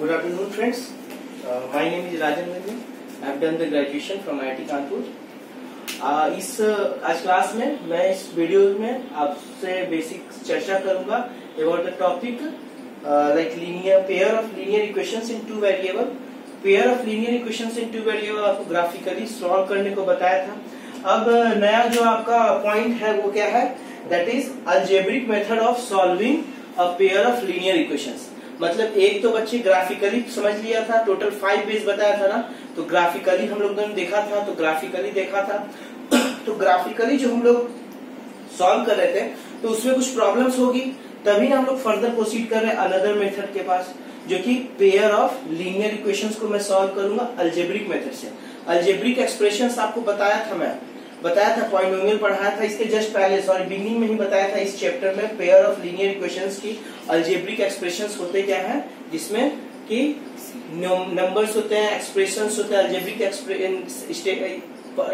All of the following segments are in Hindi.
Good afternoon, friends. My name is Rajan Mehta. I have done the graduation from IIT Kanpur. आज क्लास में मैं इस वीडियो में आपसे बेसिक चर्चा करूंगा about the topic like linear pair of linear equations in two variable. Pair of linear equations in two variable आपको ग्राफिकली सॉल्व करने को बताया था. अब नया जो आपका पॉइंट है वो क्या है? That is algebraic method of solving a pair of linear equations. मतलब एक तो बच्चे ग्राफिकली समझ लिया था, टोटल 5 बेस बताया था ना, तो ग्राफिकली हम लोगों ने देखा था, तो ग्राफिकली देखा था. तो ग्राफिकली जो हम लोग सॉल्व कर रहे थे तो उसमें कुछ प्रॉब्लम्स होगी, तभी हम लोग फर्दर प्रोसीड कर रहे हैं अनदर मेथड के पास, जो कि पेयर ऑफ लीनियर इक्वेशंस को मैं सॉल्व करूंगा अलजेब्रिक मेथड से. अलजेब्रिक एक्सप्रेशंस आपको बताया था, पॉलिनोमियल पढ़ाया था इसके जस्ट पहले, सॉरी बिगिनिंग में ही बताया था इस चैप्टर में. पेयर ऑफ लीनियर इक्वेशंस की अलजेब्रिक एक्सप्रेशंस होते क्या है, जिसमें कि नंबर्स होते हैं, एक्सप्रेशंस होते हैं, अलजेब्रिक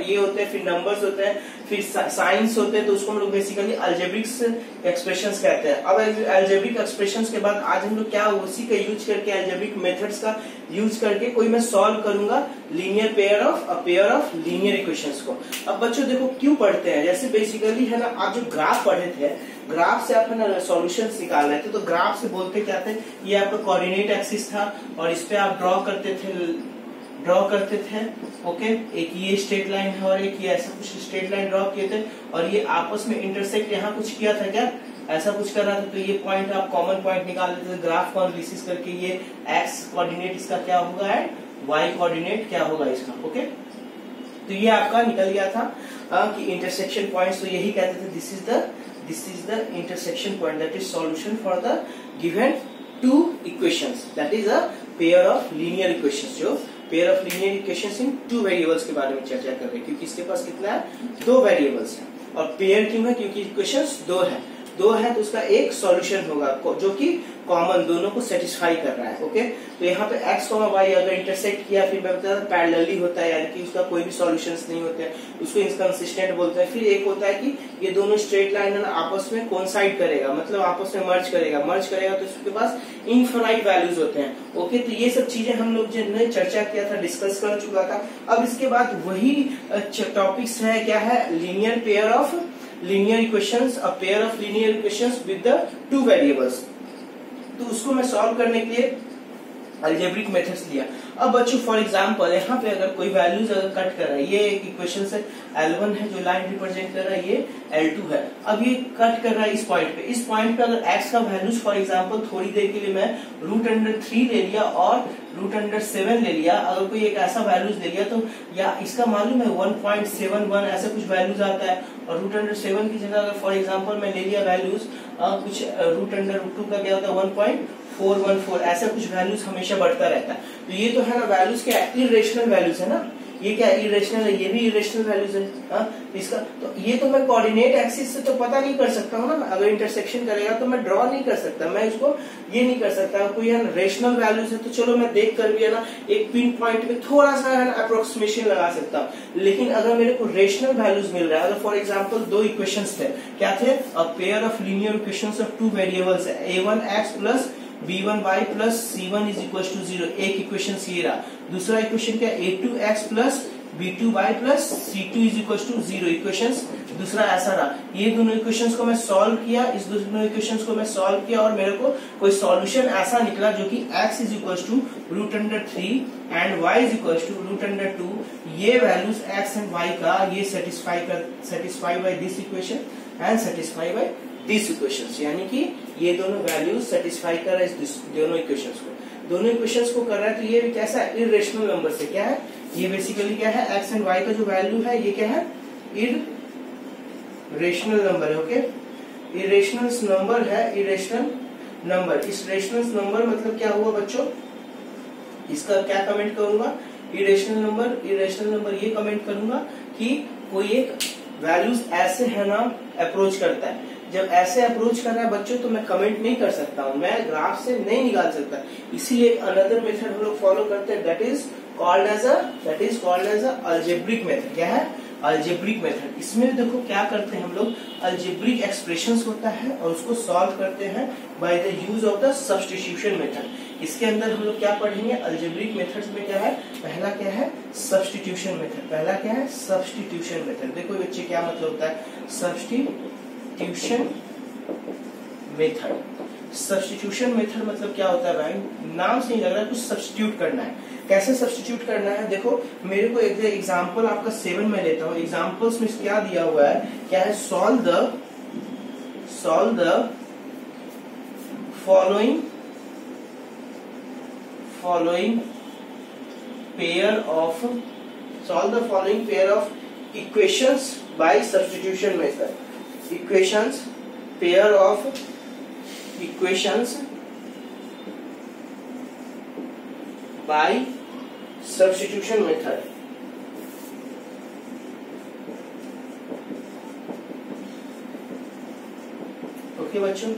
ये होते हैं, फिर नंबर्स होते हैं, फिर साइंस होते हैं, तो उसको हम लोग बेसिकली अलजेब्रिक एक्सप्रेशंस कहते हैं. अब अलजेब्रिक एक्सप्रेशंस के बाद आज हम लोग क्या उसी का यूज करके अलजेब्रिक मेथड्स का यूज करके कोई मैं सॉल्व करूंगा linear pair of linear equations को. अब बच्चों देखो क्यों पढ़ते हैं, जैसे बेसिकली है ना, आप जो ग्राफ पढ़े थे, ग्राफ से आप है ना सॉल्यूशंस निकाल रहे थे, तो ग्राफ से बोलते क्या थे, ये आपका कोऑर्डिनेट एक्सिस था और इस पे आप ड्रॉ करते थे. ओके, एक ये स्ट्रेट लाइन है और एक ये ऐसा कुछ स्ट्रेट लाइन ड्रॉ किए थे, और ये आपस में इंटरसेक्ट यहाँ कुछ किया था क्या, ऐसा कुछ कर रहा था, तो ये पॉइंट आप कॉमन पॉइंट निकाल लेते थे. ग्राफ को एनालिसिस करके ये एक्स कोऑर्डिनेट इसका क्या होगा एंड वाई कोऑर्डिनेट क्या होगा इसका. ओके, तो ये आपका निकल गया था कि इंटरसेक्शन पॉइंट्स, तो यही कहते थे this is the intersection point, that is solution for the given two equations, that is a pair of linear equations. जो pair of linear equations in two variables के बारे में चर्चा कर रहे हैं, क्योंकि इसके पास कितना है, 2 वेरिएबल्स है. और पेयर क्यों है, क्योंकि इक्वेशंस 2 है तो उसका एक सॉल्यूशन होगा जो कि कॉमन दोनों को सेटिस्फाई कर रहा है. ओके, तो यहाँ पे x, y अगर इंटरसेक्ट किया, फिर मैं बता रहा पैरेलली होता है, यानी कि उसका कोई भी सॉल्यूशंस नहीं होते हैं, उसको इनकंसिस्टेंट बोलते हैं. फिर एक होता है कि ये दोनों स्ट्रेट लाइन है ना आपस में कोइंसाइड करेगा, मतलब आपस में मर्ज करेगा तो इसके पास इनफाइनाइट वैल्यूज होते हैं. ओके, तो ये सब चीजें हम लोग जिन्होंने चर्चा किया था, डिस्कस कर चुका था. अब इसके बाद वही टॉपिक्स है, क्या है, linear pair of linear equations, a pair of linear equations with the 2 variables. तो उसको मैं सॉल्व करने के लिए अलजेब्रिक मेथड्स लिया. अब बच्चों फॉर एग्जांपल यहाँ पे अगर कोई वैल्यूज अगर कट कर रहा है, ये एक इक्वेशन से L1 है जो लाइन रिप्रेजेंट कर रहा है, ये L2 है. अब ये कट कर रहा है इस पॉइंट पे अगर x का वैल्यूज फॉर एग्जांपल थोड़ी देर के लिए मैं √3 ले लिया और √7 ले लिया, अगर कोई एक ऐसा वैल्यूज ले लिया तो या इसका मालूम है 1.71 ऐसा कुछ वैल्यूज आता है, और √7 की जगह अगर फॉर एग्जांपल मैं ले लिया वैल्यूज कुछ √2 का क्या होता है 1.414, ऐसा कुछ वैल्यूज हमेशा बढ़ता रहता है. तो ये तो है ना वैल्यूज के इरेशनल वैल्यूज है ना, ये क्या इरेशनल है, ये भी इरेशनल वैल्यूज है. इसका तो ये तो मैं कोऑर्डिनेट एक्सिस से तो पता नहीं कर सकता हूँ ना, अगर इंटरसेक्शन करेगा तो मैं ड्रॉ नहीं कर सकता, मैं इसको ये नहीं कर सकता. कोई है रेशनल वैल्यूज है तो चलो मैं देख कर भी है ना एक पिन पॉइंट में थोड़ा सा है ना अप्रोक्सीमेशन लगा सकता हूँ. लेकिन अगर मेरे को रेशनल वैल्यूज मिल रहा है, अगर फॉर एग्जाम्पल 2 इक्वेशंस थे, क्या थे, a pair of linear equations of 2 variables है, a1x plus b1y plus c1 is equal to 0. एक इक्वेशन ये रहा. दूसरा इक्वेशन क्या, a2x plus b2y plus c2 is equal to 0. Equations दूसरा ऐसा रहा. ये दोनों इक्वेशंस को मैं सॉल्व किया, इस दोनों इक्वेशंस को मैं सॉल्व किया और मेरे को कोई सॉल्यूशन ऐसा निकला जो कि x is equal to √3 and y is equal to √2. ये वैल्यूज x एंड y का ये satisfy by this equation and satisfy by this equations, यानी कि ये दोनों वैल्यूज सेटिस्फाई कर रहा है इस दोनों इक्वेशंस को कर रहा है. तो ये कैसा है, इरेशनल नंबर से क्या है, ये बेसिकली क्या है, x एंड y का जो वैल्यू है ये क्या है, इरेशनल नंबर है. ओके, इरेशनल नंबर है, इरेशनल नंबर. इस रेशनल नंबर मतलब क्या हुआ बच्चों, इसका क्या कमेंट करूंगा, इरेशनल नंबर ये कमेंट करूंगा कि कोई एक वैल्यूज ऐसे है ना अप्रोच करता है. जब ऐसे अप्रोच कर रहा है बच्चों तो मैं कमेंट नहीं कर सकता हूँ, मैं ग्राफ से नहीं निकाल सकता. इसीलिए अनदर मेथड हम लोग फॉलो करते हैं, that is called as a algebraic method. क्या है, अलजेब्रिक मेथड। इसमें देखो क्या करते हैं हम लोग, अलजेब्रिक एक्सप्रेशंस होता है और उसको सॉल्व करते हैं by the use of the substitution method. इसके अंदर हम लोग क्या पढ़ेंगे, अलजेब्रिक मेथड्स में क्या है, पहला क्या है सब्स्टिट्यूशन मेथड। पहला क्या है सब्स्टिट्यूशन मेथड। देखो बच्चे क्या मतलब होता है सब्स्टिट्यूशन मेथड। सब्स्टिट्यूशन मेथड मतलब क्या होता है भाई, नाम से ही लग रहा है कुछ सब्स्टिट्यूट करना है। कैसे सब्स्टिट्यूट करना है, देखो मेरे को एक एग्जांपल आपका 7 में लेता हूँ। एग्जांपल्स में क्या दिया हुआ है, क्या है, solve the following pair of equations bye substitution method. Equations, pair of equations by substitution method। Okay बच्चों,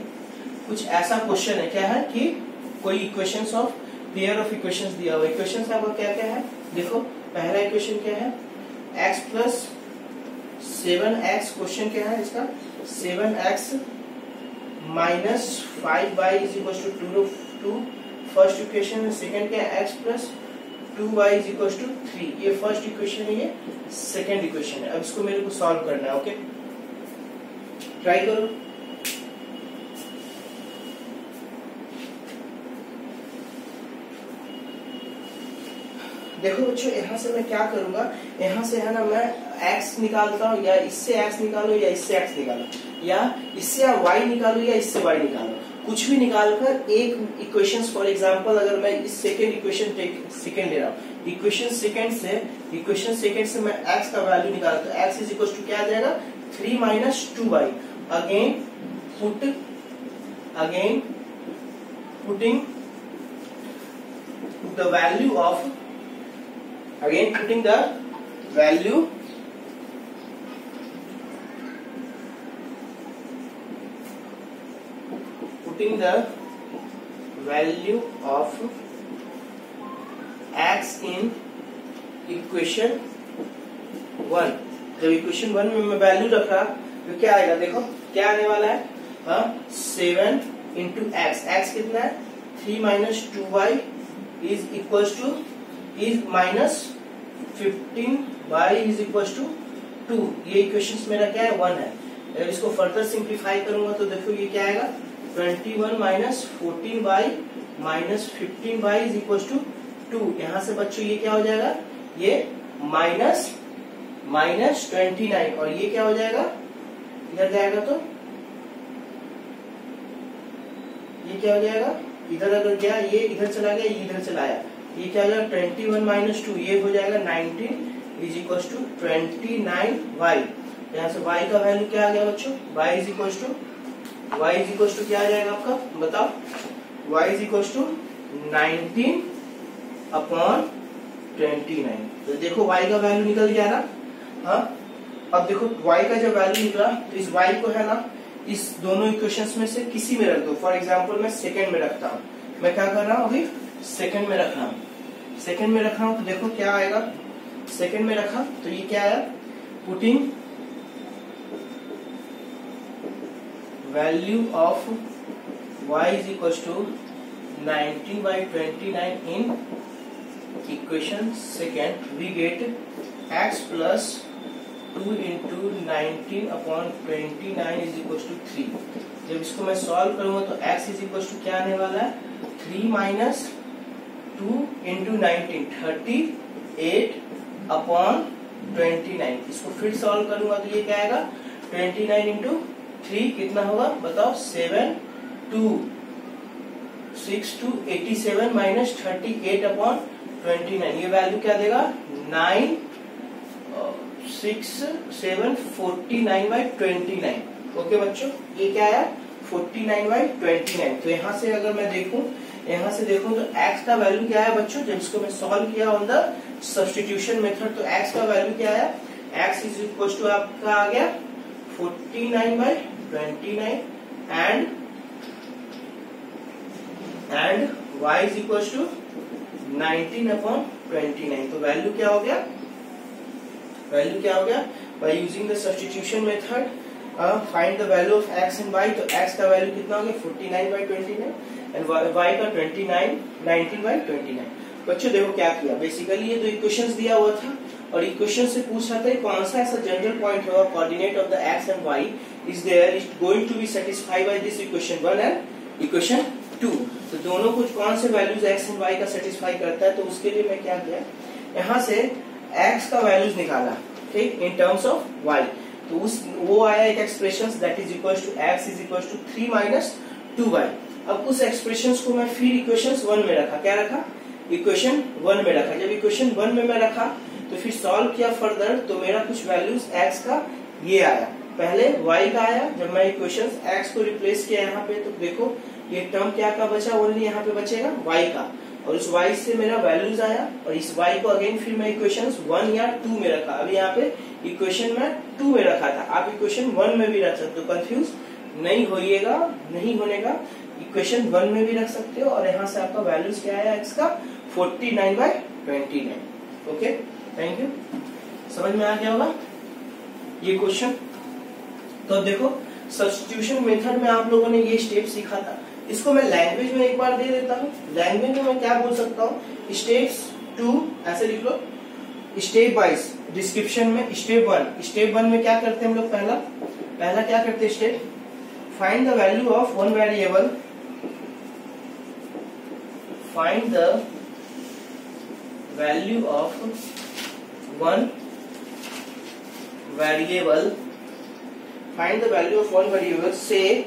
कुछ ऐसा क्वेश्चन है, क्या है कि कोई equations of pair of equations दिया हुआ। इक्वेशंस आपका क्या क्या है, देखो पहला इक्वेशन क्या है x प्लस 7x। क्वेश्चन क्या है इसका, 7x minus 5y is equal to 2 first equation है। सेकंड क्या है x plus 2y is equal to 3। ये फर्स्ट इक्वेशन है, ये सेकंड इक्वेशन है। अब इसको मेरे को सॉल्व करना है। ओके ट्राई करो। देखो बच्चों यहाँ से मैं क्या करूंगा, यहाँ से है ना मैं x निकालता हूँ, या इससे x निकालो या इससे x निकालो, या इससे y निकालो या इससे y निकालो, कुछ भी निकालकर एक इक्वेशंस, फॉर एग्जांपल अगर मैं इस सेकंड इक्वेशन सेकंड ले रहा हूँ, इक्वेशन सेकंड से मैं x का वैल्यू निकालता हूँ। x इज इक्वल टू क्या आ जाएगा 3 minus 2y। Again putting the value of putting the value of x in equation 1। जब इक्वेशन 1 में मैं वैल्यू रख रहा तो क्या आएगा, देखो क्या आने वाला है 7 इंटू एक्स। एक्स कितना है 3 minus 2y is equal to is minus 15y is equal to 2। ये इक्वेशंस मेरा क्या है 1 है। अगर इसको फर्दर सिंप्लीफाई करूंगा तो देखो ये क्या आएगा 21 minus 14y minus 15y is equal to 2। यहाँ से बच्चों ये क्या हो जाएगा, ये माइनस 29, और ये क्या हो जाएगा, इधर जाएगा तो ये क्या हो जाएगा, इधर अगर गया ये इधर चला गया, ये इधर चला आया, ये क्या हो जाएगा 21 माइनस 2, ये हो जाएगा 19 इज इक्वल टू 29y। यहाँ से y का वैल्यू क्या आ गया बच्चों, y इज इक्वल टू क्या आ जाएगा आपका, बताओ, y is equal to 19 upon 29। तो देखो y का वैल्यू निकल गया ना। हाँ, अब देखो y का जब वैल्यू निकला तो इस y को है ना इस दोनों इक्वेशंस में से किसी में रख दो। फॉर एग्जांपल मैं सेकंड में रखता हूँ, मैं क्या कर रहा हूँ अभी सेकंड में रख रहा हूँ, तो देखो क्या आएगा, सेकंड में रखा तो ये क्या आया, putting value of y is equal to 19/29 in equation second, we get x plus 2 into 19 upon 29 is equal to 3। जब इसको मैं सॉल्व करूंगा तो x इज इक्वल टू क्या आने वाला है, 3 माइनस 2 इंटू 19 38 अपॉन 29। इसको फिर सॉल्व करूंगा तो ये क्या आएगा 29 इंटू 3 कितना होगा बताओ, 7 2 6 2 87 माइनस 38 अपॉन 29। ये वैल्यू क्या देगा 9 6 7 49/29। ओके बच्चों, ये क्या आया 49/29। तो यहाँ से अगर मैं देखूं तो x का वैल्यू क्या है बच्चों, जब इसको मैं सॉल्व किया ऑन द सब्स्टिट्यूशन मेथड तो x का वैल्यू क्या आया, x इज इक्वल टू आपका आ गया 49/29 and y is equal to 19 upon 29। तो वैल्यू क्या हो गया वैल्यू क्या हो गया, by using the substitution method find the value of x and y। तो x का वैल्यू कितना हो गया 49/29 एंड y का 19/29। बच्चों देखो क्या किया, बेसिकली ये दो इक्वेशंस दिया हुआ था और इक्वेशन से पूछ रहा था कौन सा ऐसा जनरल पॉइंट होगा coordinate of the x and y is there is going to be satisfied by this equation 1 and equation 2। तो दोनों कुछ कौन से वैल्यूज x एंड y का सेटिस्फाई करता है, तो उसके लिए मैं क्या किया, यहाँ से x का वैल्यूज निकाला, ठीक, इन टर्म्स ऑफ y। तो वो आया एक expression that is equal to x is equal to 3 - 2y। अब उस एक्सप्रेशन को मैं फिर इक्वेशन 1 में रखा, क्या रखा, इक्वेशन 1 में रखा। जब इक्वेशन 1 में मैं रखा तो फिर सॉल्व किया फर्दर, तो मेरा कुछ वैल्यूज x का ये आया, पहले y का आया। जब मैं इक्वेशन x को रिप्लेस किया यहाँ पे तो देखो ये टर्म क्या का बचा, ओनली यहाँ पे बचेगा y का, और उस y से मेरा वैल्यूज आया और इस y को अगेन फिर मैं इक्वेशन 1 या 2 में रखा। अभी यहाँ पे इक्वेशन में 2 में रखा था, आप इक्वेशन 1 में भी रख सकते हो, कंफ्यूज नहीं होइएगा, नहीं होने का, इक्वेशन 1 में भी रख सकते हो। और यहाँ से आपका वैल्यूज क्या आया x का 49/29। ओके, थैंक यू, समझ में आ गया होगा ये क्वेश्चन। तो देखो सब्स्टिट्यूशन मेथड में आप लोगों ने ये स्टेप सीखा था, इसको मैं लैंग्वेज में एक बार दे देता हूँ। लैंग्वेज में मैं क्या बोल सकता हूँ, स्टेप्स 2 ऐसे लिख लो, स्टेप वाइज डिस्क्रिप्शन में स्टेप 1 में क्या करते हैं हम लोग, पहला क्या करते हैं step, find the value of one variable, find the value of one variable, find the value of one variable, say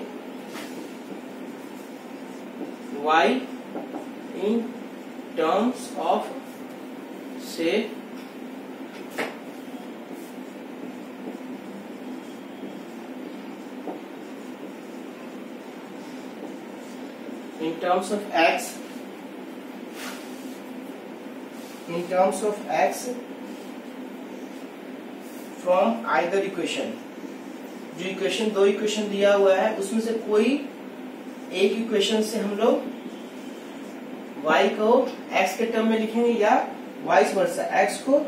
y in terms of say in terms of x, in terms of x from either equation। जो इक्वेशन, दो इक्वेशन दिया हुआ है उसमें से कोई एक इक्वेशन से हम लोग y को x के टर्म में लिखेंगे या वाइस वर्सा x को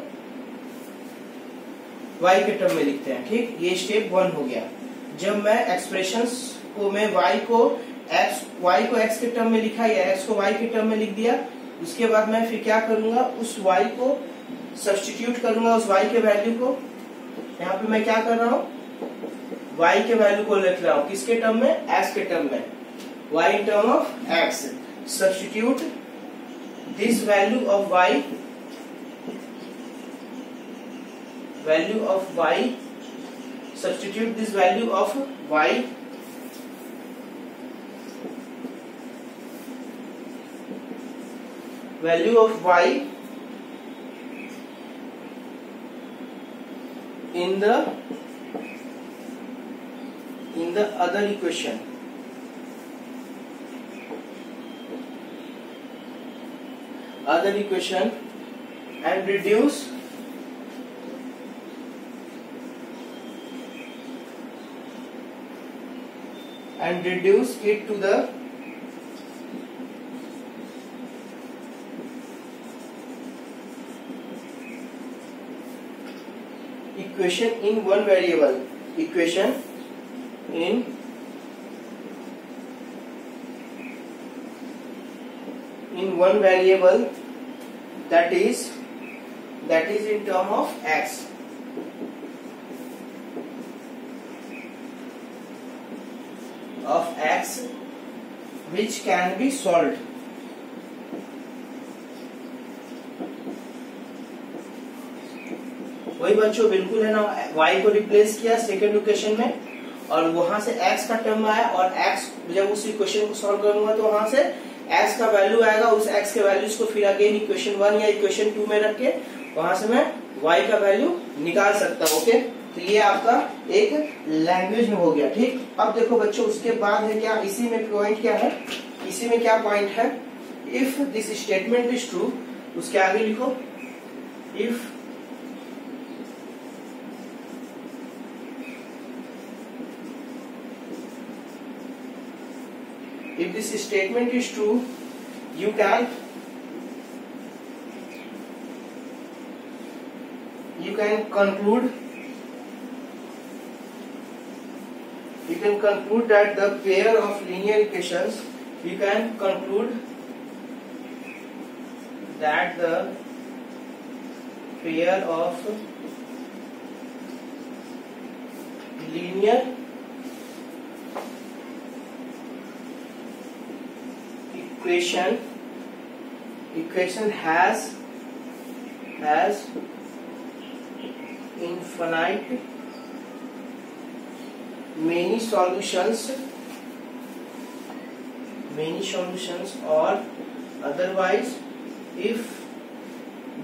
y के टर्म में लिखते हैं, ठीक। ये स्टेप 1 हो गया। जब मैं एक्सप्रेशंस को मैं y को x के टर्म में लिखा या x को y के टर्म में लिख दिया, उसके बाद मैं फिर क्या करूंगा, उस y को सब्स्टिट्यूट करूंगा, उस y के वैल्यू को, यहाँ पे मैं क्या कर रहा हूँ, y के वैल्यू को लिख रहा हूं, किसके टर्म में, x के टर्म में, y in term of x, substitute this value of y, substitute this value of y in the other equation, and reduce it to the equation in one variable, in one variable that is in term of x, which can be solved। वही बच्चों बिल्कुल है ना, y को रिप्लेस किया सेकेंड इक्वेशन में और वहां से x का टर्म आया और x जब उस इक्वेशन को सॉल्व करूंगा तो वहां से x का वैल्यू आएगा, उस x के वैल्यूज को फिर अगेन इक्वेशन 1 या इक्वेशन 2 में रख के वहां से मैं y का वैल्यू निकाल सकता हूँ। ओके, तो ये आपका एक लैंग्वेज में हो गया, ठीक। अब देखो बच्चों उसके बाद है क्या, इसी में पॉइंट क्या है, इसी में क्या पॉइंट है, if this statement is true, उसके आगे लिखो if this statement is true, you you can conclude that the pair of linear equations, you can conclude that the pair of linear equation has infinite many solutions, or otherwise if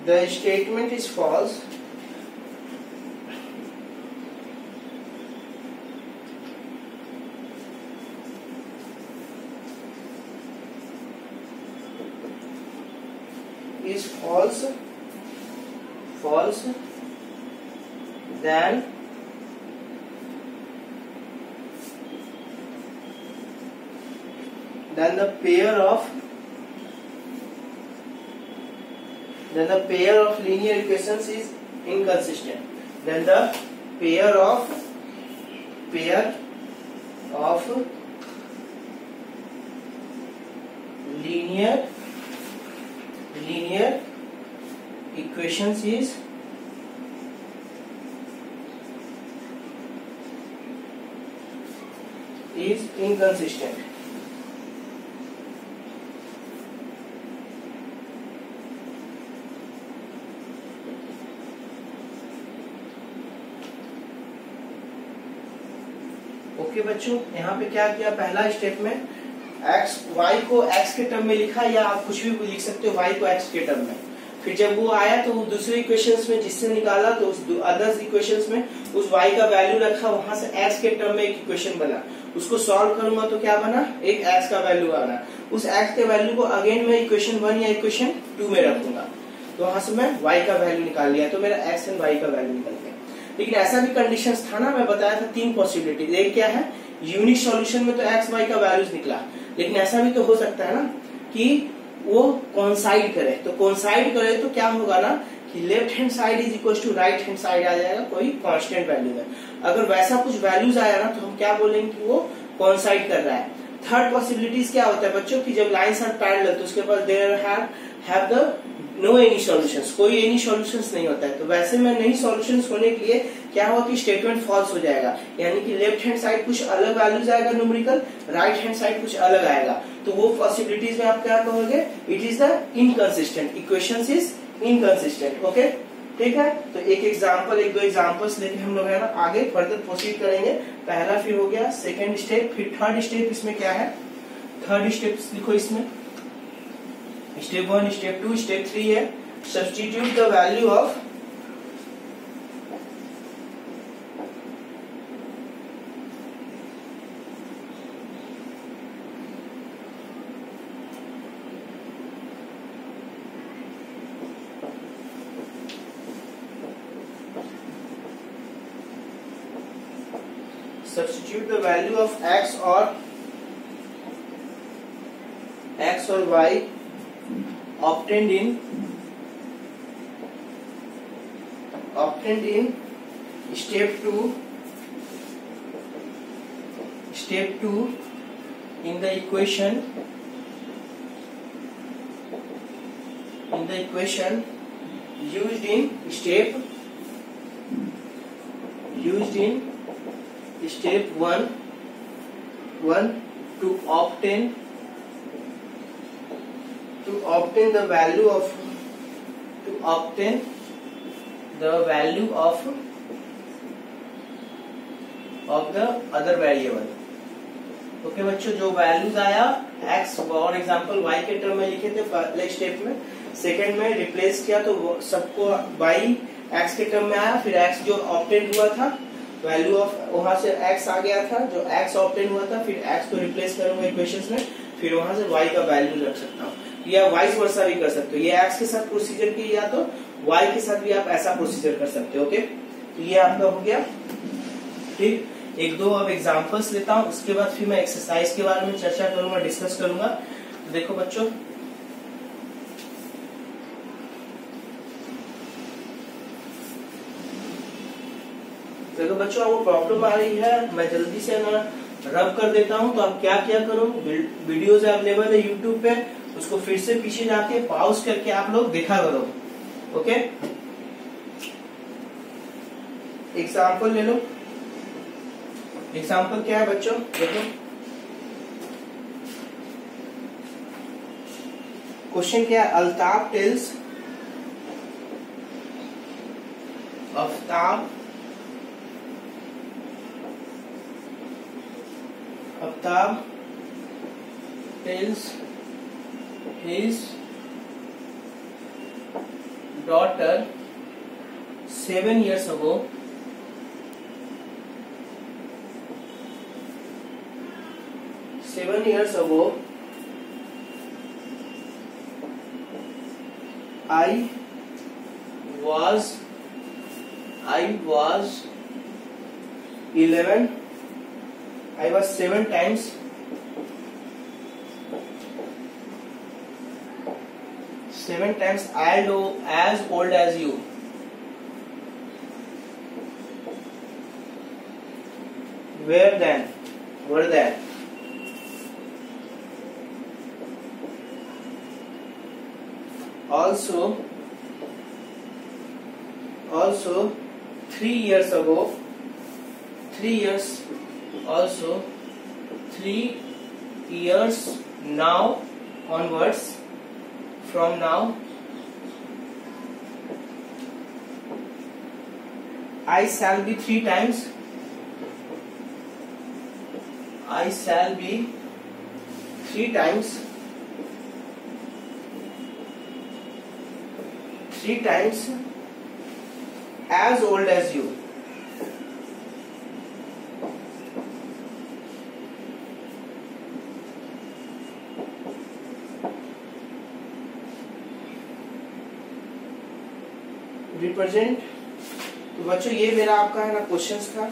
the statement is false, then the pair of linear equations is inconsistent. Then the pair of linear equations is inconsistent. Okay बच्चों, यहाँ पे क्या किया, पहला स्टेप में y को x के टर्म में लिखा, या आप कुछ भी लिख सकते हो y को x के टर्म में। फिर जब वो आया तो दूसरे इक्वेशंस में जिससे निकाला तो उस अदर्स इक्वेशंस में उस y का वैल्यू रखा, वहां से x के टर्म में एक इक्वेशन बना, उसको सॉल्व करूंगा तो क्या बना, एक x का वैल्यू आना। उस x के वैल्यू को अगेन मैं इक्वेशन 1 या इक्वेशन 2 में रखूंगा, तो वहां से मैं y का वैल्यू निकाल लिया, तो मेरा x एंड y का वैल्यू निकल गया। लेकिन ऐसा भी कंडीशंस था ना, मैं बताया था 3 पॉसिबिलिटीज। एक क्या है, यूनिक सॉल्यूशन में तो x y का वैल्यूज निकला, लेकिन ऐसा भी तो हो सकता है ना कि वो कोइंसाइड करे। तो कोइंसाइड करे तो क्या होगा ना कि left hand side is equal to right hand side आ जाएगा कोई कांस्टेंट वैल्यू में। अगर वैसा कुछ वैल्यूज आया ना तो हम क्या बोलेंगे कि वो कोइंसाइड कर रहा है। थर्ड पॉसिबिलिटीज क्या होता है बच्चों की, जब लाइंस आर पैरेलल तो उसके पास there have the no any solutions, कोई एनी सॉल्यूशंस नहीं होता है। तो वैसे में नहीं सॉल्यूशंस होने के लिए क्या होगा कि स्टेटमेंट फॉल्स हो जाएगा, यानी कि लेफ्ट हैंड साइड कुछ अलग वैल्यूज आएगा न्यूमेरिकल, राइट हैंड साइड कुछ अलग आएगा। तो वो पॉसिबिलिटीज में आप क्या कहोगे, it is the inconsistent, equations is inconsistent. Okay, ठीक है। तो एक दो एग्जांपल्स लेके हम लोग है ना आगे फर्दर प्रोसीड करेंगे। पहला फिर हो गया सेकेंड स्टेप, फिर थर्ड स्टेप इसमें क्या है, थर्ड स्टेप लिखो इसमें, स्टेप 1, स्टेप 2, स्टेप 3 है। Substitute the value of x or y obtained in step 2 in the equation used in step 1 to obtain the value of the other variable। Okay बच्चों, जो वैल्यूज आया x और एग्जांपल y के टर्म में लिखे थे पहले स्टेप में, सेकंड में रिप्लेस किया तो सबको y x के टर्म में आया। फिर x जो ऑब्टेन हुआ था वैल्यू ऑफ, वहां से x आ गया था जो x ऑब्टेन हुआ था, फिर x को रिप्लेस करूंगा इक्वेशंस में, फिर वहां से y का वैल्यू रख सकता हूँ, या वाइस वर्सा भी कर सकते हो। ये x के साथ प्रोसीजर की, या तो y के साथ भी आप ऐसा प्रोसीजर कर सकते हो। ओके, तो ये आपका हो गया। ठीक, एक दो अब एग्जांपल्स लेता हूँ, उसके बाद फिर मैं एक्सरसाइज के बारे में चर्चा करूंगा, डिस्कस करूंगा। तो देखो बच्चों, तो अगर बच्चों आपको प्रॉब्लम आ रही है, मैं जल्दी से ना रब कर देता हूं, तो आप क्या क्या करो, वीडियोज अवेलेबल है यूट्यूब पे, उसको फिर से पीछे जाके पॉज करके आप लोग देखा करो। ओके, एग्जाम्पल ले लो। एग्जाम्पल क्या है बच्चों, देखो क्वेश्चन क्या है, Altaf tells Aftab tells his daughter 7 years ago I was 11. I was 7 times as old as you. Where then? Were that? Also 3 years ago, 3 years now onwards, from now, I shall be 3 times as old as you. Represent. तो बच्चों ये मेरा आपका है ना क्वेश्चंस का।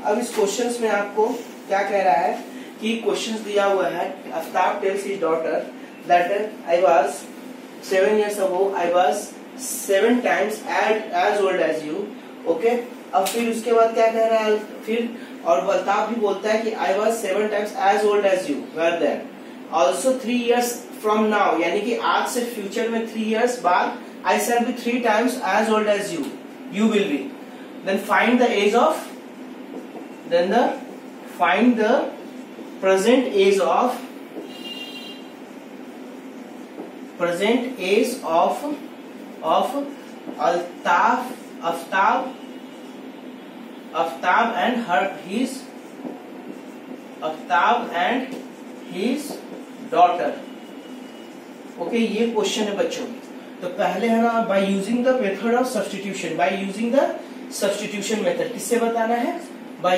अब इस क्वेश्चंस में आपको क्या कह रहा है कि क्वेश्चंस दिया हुआ है, Aftab tales his daughter that I was 7 years ago, I was 7 times as old as you. Okay, अब फिर उसके बाद क्या कह रहा है फिर, और अल्ताफ भी बोलता है कि I was 7 times as old as you. Where then? Also 3 years from now, यानी कि आज से फ्यूचर में 3 years बाद I shall be 3 times as old as you. You will be. Then find the age of. Find the present age of Aftab and his daughter. Okay, ये क्वेश्चन है बच्चों। तो पहले है ना, by using the method of substitution, किससे बताना है, बाय